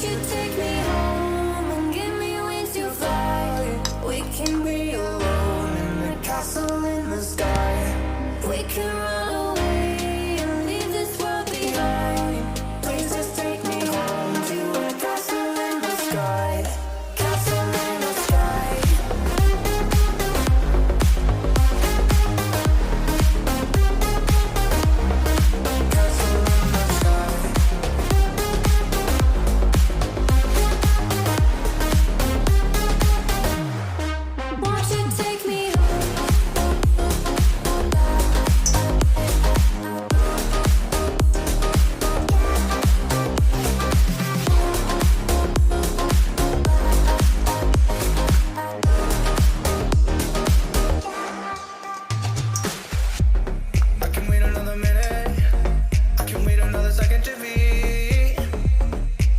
you take me home and give me wings to fly? We can be alone in a castle in the sky. We can run away and leave this world behind. Please just take me home to a castle in the sky. Castle in the sky. Castle in the sky. Won't you take me I can wait another minute. I can wait another second to be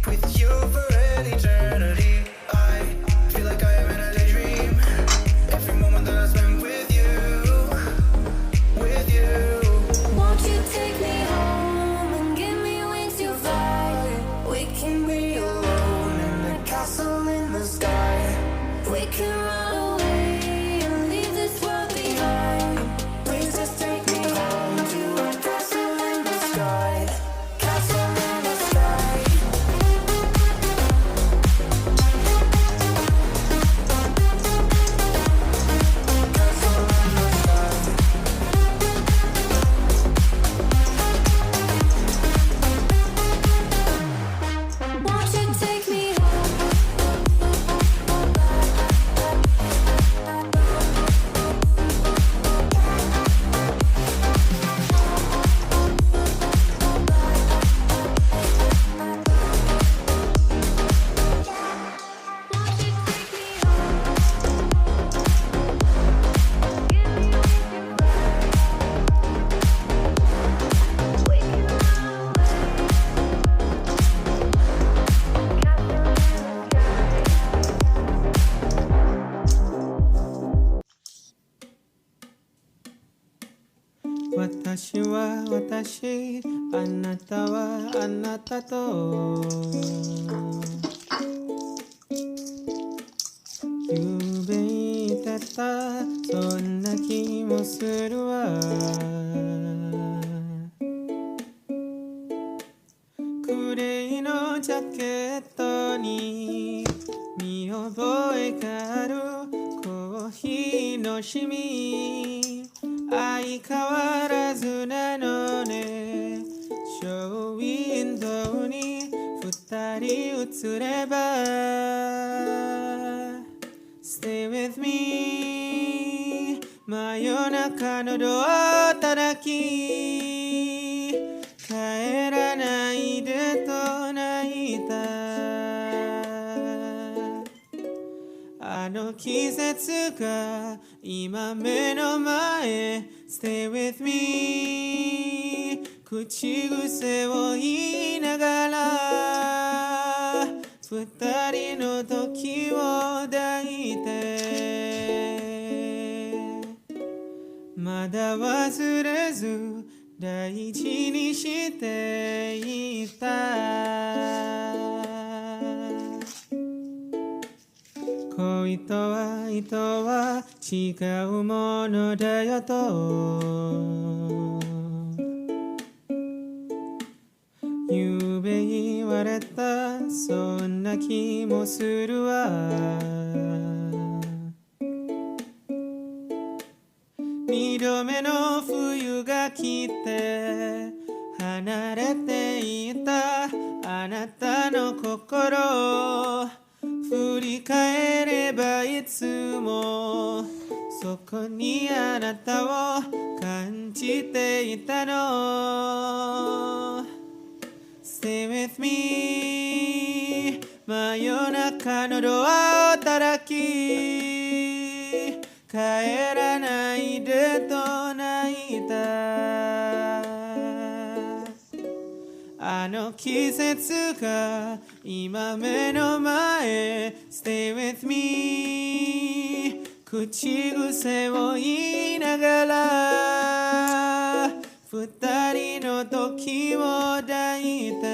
with you for an eternity. I feel like I am in a daydream. Every moment that I spend with you, with you. Won't you take me home and give me wings to fly? We can be alone in a castle in the sky. We can run away and leave this world behind. Please just take me home to a castle in the sky. Castle in the sky. Castle in the sky. Won't you take me私は私、あなたはあなたとゆべ言ってた、そんな気もするわ。グレーのジャケットに見覚えがあるコーヒーのシミ、相変わらずなのね。ショーウィンドウに二人映れば Stay with me 真夜中のドア叩き帰らないでと泣いた。あの季節が今目の前 Stay with me 口癖を言いながら二人の時を抱いてまだ忘れず大事にしていた。恋と愛とは違うものだよとゆうべ言われた、そんな気もするわ。二度目の冬が来て離れていたあなたの心振り返ればいつもそこにあなたを感じていたの。 Stay with me 真夜中のドアを叩き帰らないでと泣いた。あの季節が今目の前 Stay with me 口癖を言いながら二人の時を抱いて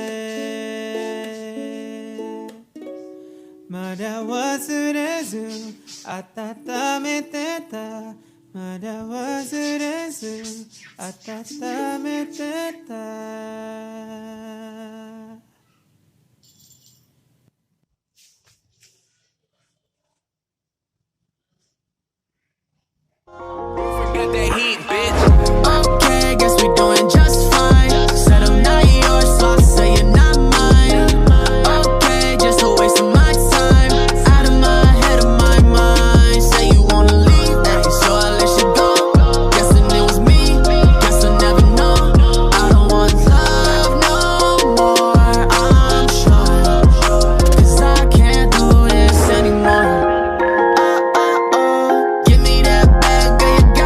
だ忘れず温めてたまだ忘れず温めてた